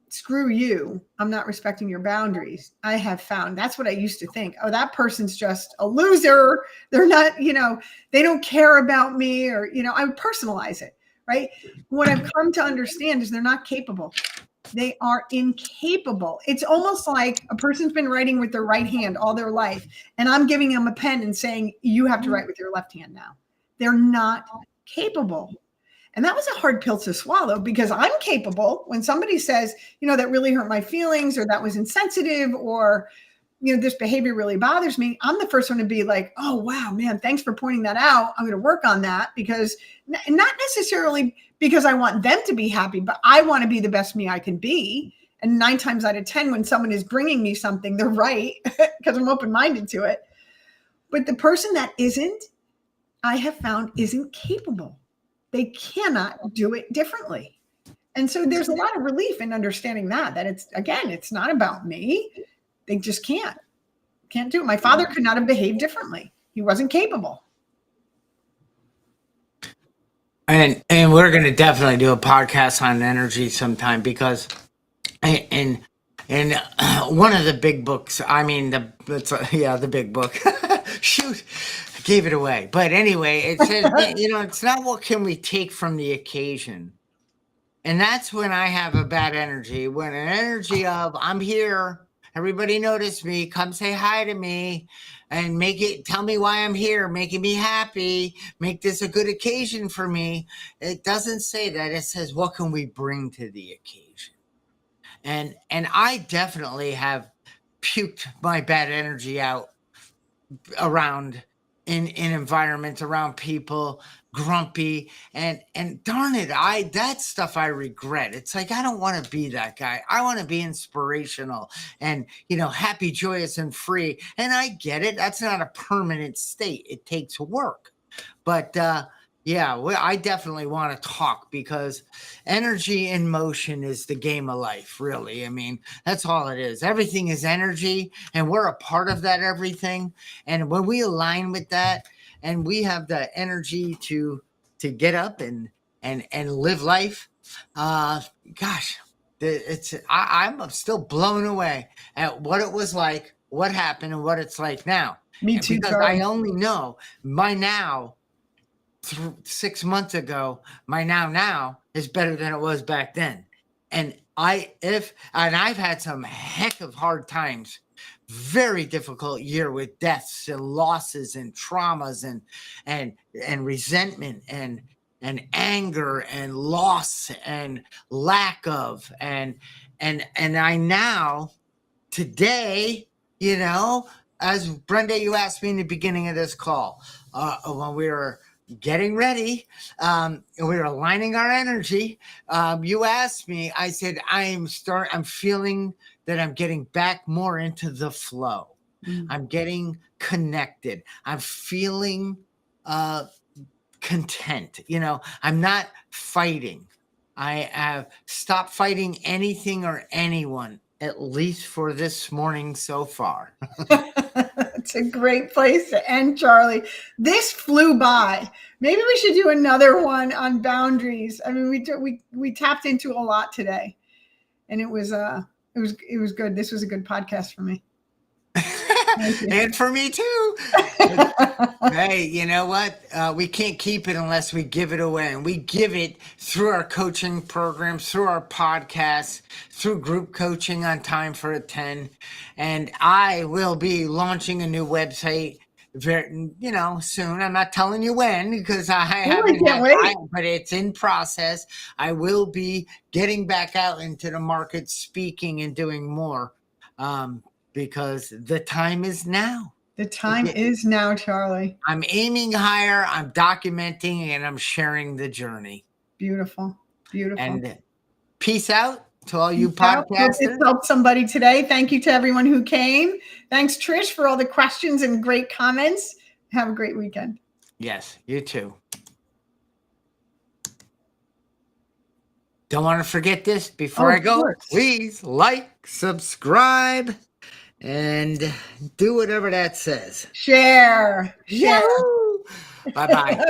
Speaker 2: screw you, I'm not respecting your boundaries. I have found that's what I used to think. Oh, that person's just a loser. They're not, they don't care about me, or, I would personalize it, right? What I've come to understand is they're not capable. They are incapable. It's almost like a person's been writing with their right hand all their life, and I'm giving them a pen and saying, you have to write with your left hand now. They're not capable. And that was a hard pill to swallow, because I'm capable. When somebody says, that really hurt my feelings, or that was insensitive, or, this behavior really bothers me, I'm the first one to be like, oh, wow, man, thanks for pointing that out. I'm going to work on that, because not necessarily because I want them to be happy, but I want to be the best me I can be. And 9 times out of 10, when someone is bringing me something, they're right, because I'm open-minded to it. But the person that isn't, I have found, isn't capable. They cannot do it differently. And so there's a lot of relief in understanding that it's not about me. They just can't do it. My father could not have behaved differently. He wasn't capable.
Speaker 1: And we're going to definitely do a podcast on energy sometime, because and one of the big books, I mean, the big book. Shoot, I gave it away. But anyway, it says, it's not what can we take from the occasion. And that's when I have a bad energy, when an energy of, I'm here, everybody notice me, come say hi to me, and tell me why I'm here, making me happy, make this a good occasion for me. It doesn't say that. It says, what can we bring to the occasion? And I definitely have puked my bad energy out around in environments, around people, grumpy, and darn it, that stuff I regret. It's like, I don't want to be that guy. I want to be inspirational and, happy, joyous, and free. And I get it. That's not a permanent state. It takes work. But Yeah, well, I definitely want to talk because energy in motion is the game of life, really. I mean, that's all it is. Everything is energy, and we're a part of that everything. And when we align with that, and we have the energy to get up and live life, uh, gosh, I'm still blown away at what it was like, what happened, and what it's like now.
Speaker 2: Me
Speaker 1: And
Speaker 2: too,
Speaker 1: because I
Speaker 2: Charlie.
Speaker 1: only know my now 6 months ago, my now is better than it was back then. And I've had some heck of hard times, very difficult year with deaths and losses and traumas and resentment and anger and loss and lack of and I now today, as Brenda, you asked me in the beginning of this call, when we were getting ready, and we were aligning our energy. You asked me, I said, I'm feeling that I'm getting back more into the flow. I'm getting connected. I'm feeling content. I'm not fighting. I have stopped fighting anything or anyone, at least for this morning so far.
Speaker 2: It's a great place to end, Charlie. This flew by. Maybe we should do another one on boundaries. I mean, we tapped into a lot today, and it was good. This was a good podcast for me.
Speaker 1: And for me too. Hey, you know what? We can't keep it unless we give it away. And we give it through our coaching programs, through our podcasts, through group coaching on Time for a 10. And I will be launching a new website very, soon. I'm not telling you when because I haven't
Speaker 2: can't wait.
Speaker 1: but it's in process. I will be getting back out into the market, speaking and doing more. Because the time is now.
Speaker 2: The time is now, Charlie.
Speaker 1: I'm aiming higher, I'm documenting, and I'm sharing the journey.
Speaker 2: Beautiful. Beautiful.
Speaker 1: And peace out to all you podcasters.
Speaker 2: It helped somebody today. Thank you to everyone who came. Thanks, Trish, for all the questions and great comments. Have a great weekend.
Speaker 1: Yes, you too. Don't want to forget this before I go. Please like, subscribe, and do whatever that says.
Speaker 2: Share.
Speaker 1: Bye-bye.